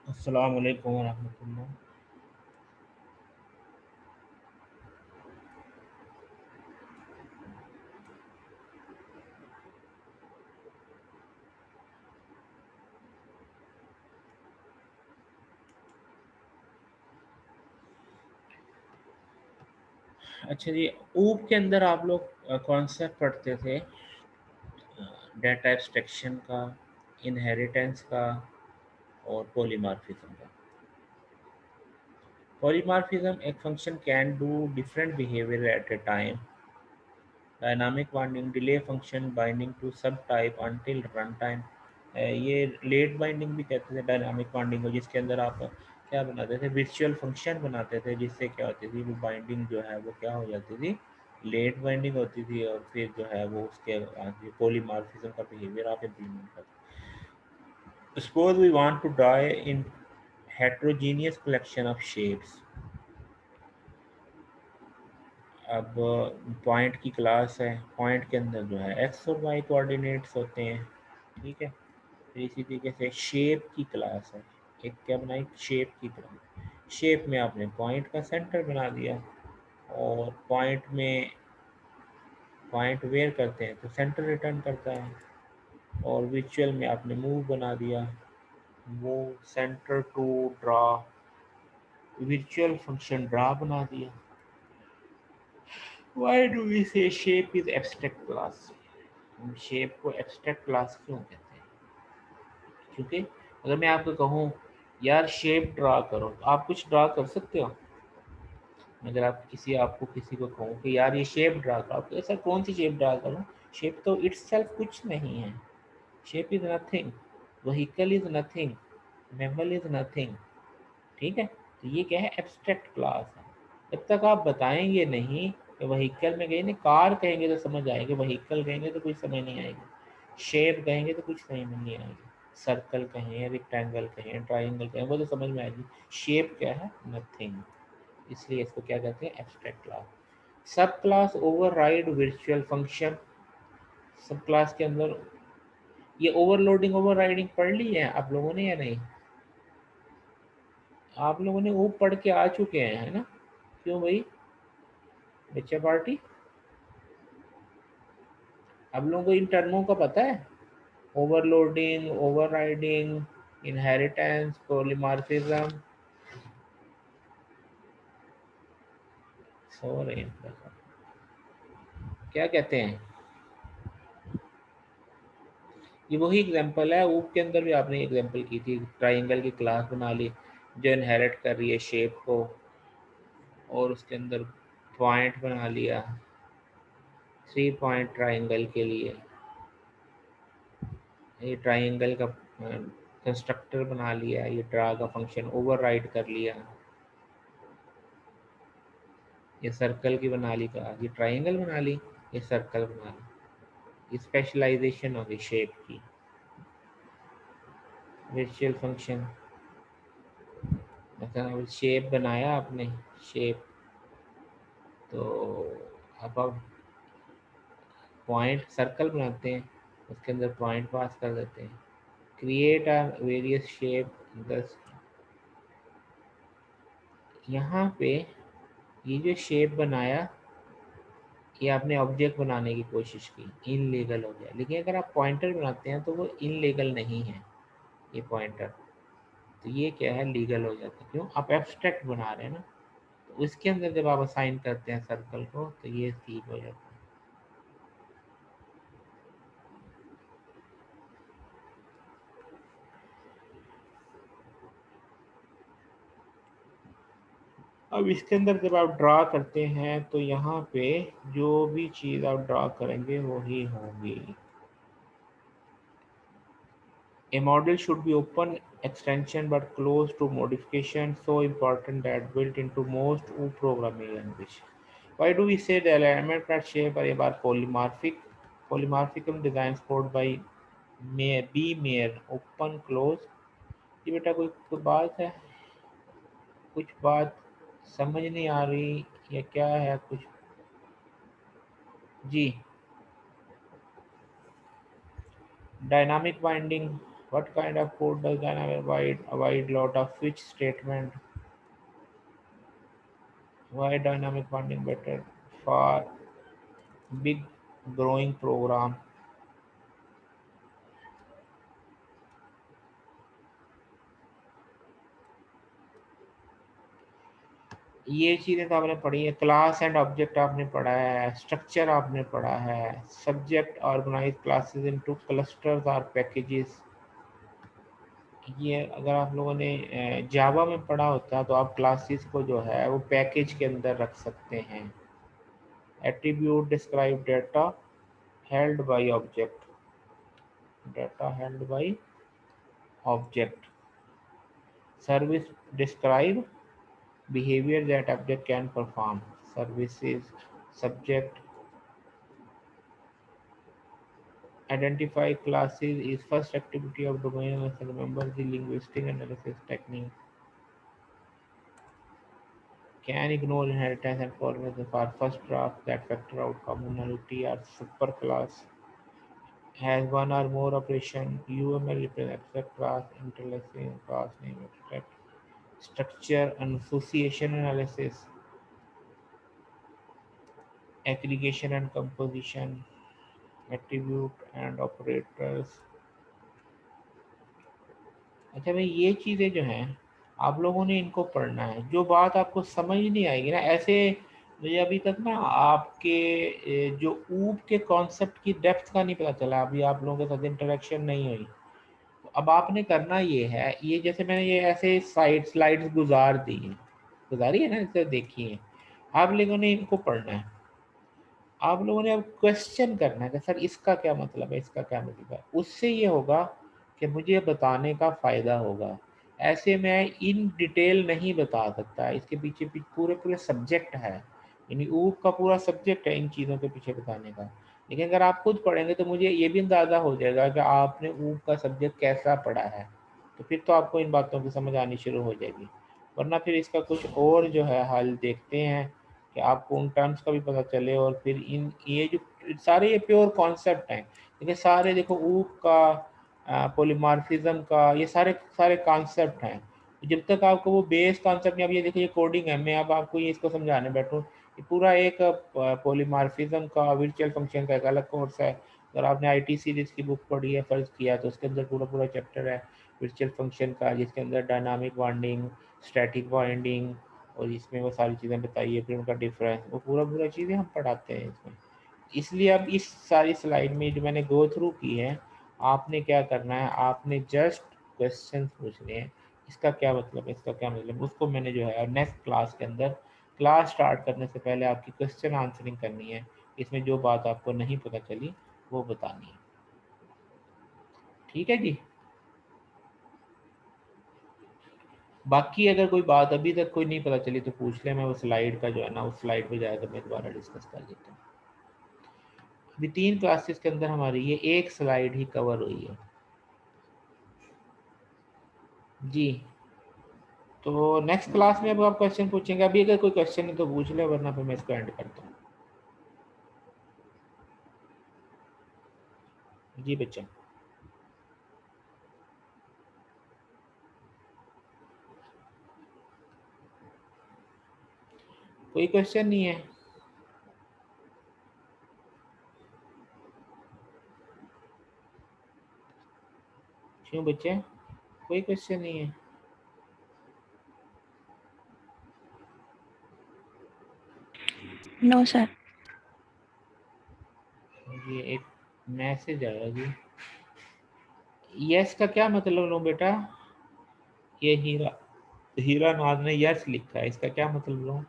अस्सलाम वालेकुम वरहमतुल्लाह। अच्छा जी, ऊप के अंदर आप लोग कॉन्सेप्ट पढ़ते थे डेटा एब्स्ट्रैक्शन का, इनहेरिटेंस का और पॉलीमॉर्फिज्म का। पॉलीमॉर्फिज्म एक function can do different behaviour at a time. Dynamic binding delay function binding to subtype until run time. ये लेट बाइंडिंग भी कहते थे डायनामिक बाइंडिंग को, जिसके अंदर आप क्या बनाते थे, वर्चुअल फंक्शन बनाते थे, जिससे क्या होती थी वो बाइंडिंग जो है वो क्या हो जाती थी, लेट बाइंडिंग होती थी, और फिर जो है वो उसके आगे पॉलीमॉर्फिज्म का बिहेवियर आप इम्प्लीमेंट करते। Suppose we want to draw in heterogeneous collection of shapes। अब पॉइंट की क्लास है, पॉइंट के अंदर जो है एक्स और वाई कोऑर्डिनेट्स होते हैं, ठीक है। फिर इसी तरीके से शेप की क्लास है, एक क्या बनाई, शेप की क्लास। शेप में आपने पॉइंट का सेंटर बना दिया, और पॉइंट वेयर करते हैं तो सेंटर रिटर्न करता है। और विचुअल में आपने मूव बना दिया, मूव सेंटर टू ड्रा, विचुअल फंक्शन ड्रा बना दिया। Why do we say shape is abstract class? हम शेप को एब्स्ट्रैक्ट क्लास क्यों कहते हैं? क्योंकि अगर मैं आपको कहूँ यार शेप ड्रा करो, तो आप कुछ ड्रा कर सकते हो। अगर आप आपको किसी को कहूँ कि यार ये शेप ड्रा करो, आपको ऐसा कौन सी शेप ड्रा करूँ? शेप तो इट्ससेल्फ कुछ नहीं है। Shape is nothing, vehicle is nothing, mammal is nothing, ठीक है। तो ये क्या है, एब्स्ट्रैक्ट क्लास है। जब तक आप बताएंगे नहीं कि व्हीकल में गए, नहीं कार कहेंगे तो समझ आएंगे, व्हीकल कहेंगे तो कुछ समझ नहीं आएगी, शेप कहेंगे तो कुछ समझ नहीं आएगी। सर्कल कहें, रेक्टेंगल कहें, ट्राइंगल कहें, वो तो समझ में आएगी। शेप क्या है, नथिंग। इसलिए इसको क्या कहते हैं, एब्स्ट्रैक्ट क्लास। सब क्लास ओवरराइड वर्चुअल फंक्शन। सब क्लास के अंदर ये ओवरलोडिंग ओवरराइडिंग पढ़ ली है आप लोगों ने या नहीं? आप लोगों ने वो पढ़ के आ चुके हैं, है ना? क्यों भाई, बच्चा पार्टी? आप लोगों को इन टर्मों का पता है? Overloading, overriding, inheritance, polymorphism. सो रहे हैं, क्या कहते हैं? ये वही एग्जांपल है, ऊप के अंदर भी आपने एग्जांपल की थी, ट्राइंगल की क्लास बना ली जो इनहेरिट कर रही है शेप को, और उसके अंदर पॉइंट बना लिया 3 पॉइंट ट्राइंगल के लिए। ये ट्राइंगल का कंस्ट्रक्टर बना लिया, ये ड्रा का फंक्शन ओवरराइड कर लिया। ये सर्कल की बना ली, का ये ट्राइंगल बना ली, ये सर्कल बना ली। ये स्पेशलाइजेशन होगी शेप की। वर्चुअल फंक्शन, मतलब शेप बनाया आपने, शेप, तो अब आप पॉइंट सर्कल बनाते हैं, उसके अंदर पॉइंट पास कर देते हैं। क्रिएट आ वेरियस शेप, दस। यहाँ पे ये जो शेप बनाया, ये आपने ऑब्जेक्ट बनाने की कोशिश की, इनलीगल हो गया। लेकिन अगर आप पॉइंटर बनाते हैं तो वो इनलीगल नहीं है, ये पॉइंटर। तो ये क्या है, लीगल हो जाता है। क्यों? आप एब्स्ट्रैक्ट बना रहे हैं ना, तो इसके अंदर जब आप असाइन करते हैं सर्कल को, तो ये ठीक हो जाता है। अब इसके अंदर जब आप ड्रा करते हैं तो यहाँ पे जो भी चीज़ आप ड्रा करेंगे वही होगी। A model should be open extension but closed to modification, so important that built into most programming language. Why do we say the element that shape are polymorphic? Polymorphism design scored by B Mayer, open close। ये बेटा कोई बात है, कुछ बात समझ नहीं आ रही या क्या है कुछ? जी, dynamic binding What kind of code does dynamic avoid lot of switch statement? Why dynamic binding better for big growing program? ये चीज़ें तो आपने पढ़ी है। क्लास एंड ऑब्जेक्ट आपने पढ़ा है, स्ट्रक्चर आपने पढ़ा है, subject organise classes into clusters और पैकेजेस। ये अगर आप लोगों ने जावा में पढ़ा होता तो आप क्लासेस को जो है वो पैकेज के अंदर रख सकते हैं। Attribute describe data held by object, data held by object. Service describe behavior that object can perform. Services, subject, identify classes is first activity of domain analysis. Remember the linguistic analysis technique. Can ignore inheritance and formation for first draft that factor out commonality or superclass. Has one or more operation. UML represents abstract class, interlacing class name abstract. Structure and association analysis. Aggregation and composition. Attribute and operators. अच्छा भाई, ये चीज़ें जो हैं आप लोगों ने इनको पढ़ना है। जो बात आपको समझ नहीं आएगी ना, ऐसे मुझे अभी तक ना आपके जो ऊप के कॉन्सेप्ट की डेप्थ का नहीं पता चला, अभी आप लोगों के साथ इंटरेक्शन नहीं हुई। तो अब आपने करना ये है, ये जैसे मैंने ये ऐसे स्लाइड्स गुजार दी हैं, गुजारी है ना, इसे देखिए। आप लोगों ने इनको पढ़ना है। आप लोगों ने अब क्वेश्चन करना है कि सर इसका क्या मतलब है, इसका क्या मतलब है। उससे ये होगा कि मुझे बताने का फ़ायदा होगा। ऐसे मैं इन डिटेल नहीं बता सकता, इसके पीछे पूरे पूरे सब्जेक्ट है, यानी ऊप का पूरा सब्जेक्ट है इन चीज़ों के पीछे बताने का। लेकिन अगर आप खुद पढ़ेंगे तो मुझे ये भी अंदाज़ा हो जाएगा कि आपने ऊप का सब्जेक्ट कैसा पढ़ा है, तो फिर तो आपको इन बातों की समझ आनी शुरू हो जाएगी। वरना फिर इसका कुछ और जो है हल देखते हैं कि आपको उन टर्म्स का भी पता चले, और फिर इन ये जो सारे ये प्योर कॉन्सेप्ट हैं, लेकिन सारे देखो ऊप का पोलीमार्फिज्म का ये सारे सारे कॉन्सेप्ट हैं। जब तक आपको वो बेस कॉन्सेप्ट नहीं, अब ये देखिए ये कोडिंग है, मैं अब आपको ये इसको समझाने बैठूँ, ये पूरा एक पोलीमार्फिज्म का वर्चुअल फंक्शन का एक अलग कोर्स है। अगर आपने आईटी सीरीज की बुक पढ़ी है फर्ज किया तो उसके अंदर पूरा पूरा चैप्टर है वर्चुअल फंक्शन का, जिसके अंदर डायनामिक बाइंडिंग, स्टैटिक बाइंडिंग, और इसमें वो सारी चीज़ें बताई है, फिर उनका डिफरेंस, वो पूरा पूरा चीज़ें हम पढ़ाते हैं इसमें। इसलिए अब इस सारी स्लाइड में जो मैंने गो थ्रू की है, आपने क्या करना है, आपने जस्ट क्वेश्चन पूछने हैं, इसका क्या मतलब है, इसका क्या मतलब, उसको मैंने जो है नेक्स्ट क्लास के अंदर, क्लास स्टार्ट करने से पहले आपकी क्वेश्चन आंसरिंग करनी है। इसमें जो बात आपको नहीं पता चली वो बतानी है। ठीक है जी। बाकी अगर कोई बात अभी तक कोई नहीं पता चली तो पूछ ले, मैं वो स्लाइड का जो है ना, उस स्लाइड पे जाकर मैं दोबारा डिस्कस कर लेता हूँ। अभी 3 क्लासेस के अंदर हमारी ये एक स्लाइड ही कवर हुई है जी। तो नेक्स्ट क्लास में अब आप क्वेश्चन पूछेंगे, अभी अगर कोई क्वेश्चन है तो पूछ ले, वरना फिर मैं इसको एंड करता हूँ। जी बच्चा। कोई क्वेश्चन नहीं है? क्यों बच्चे, कोई क्वेश्चन नहीं है? No sir. ये एक मैसेज आया जी। यस का क्या मतलब लो बेटा? ये हीरा, हीरा नाज ने यस लिखा है, इसका क्या मतलब लो?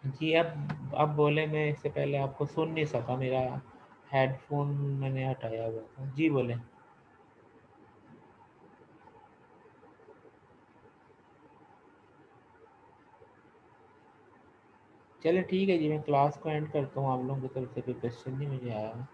जी अब बोले, मैं इससे पहले आपको सुन नहीं सका, मेरा हेडफोन मैंने हटाया हुआ था। जी बोले। चलो ठीक है जी, मैं क्लास को एंड करता हूँ। आप लोगों की तरफ से कोई क्वेश्चन नहीं मुझे आया।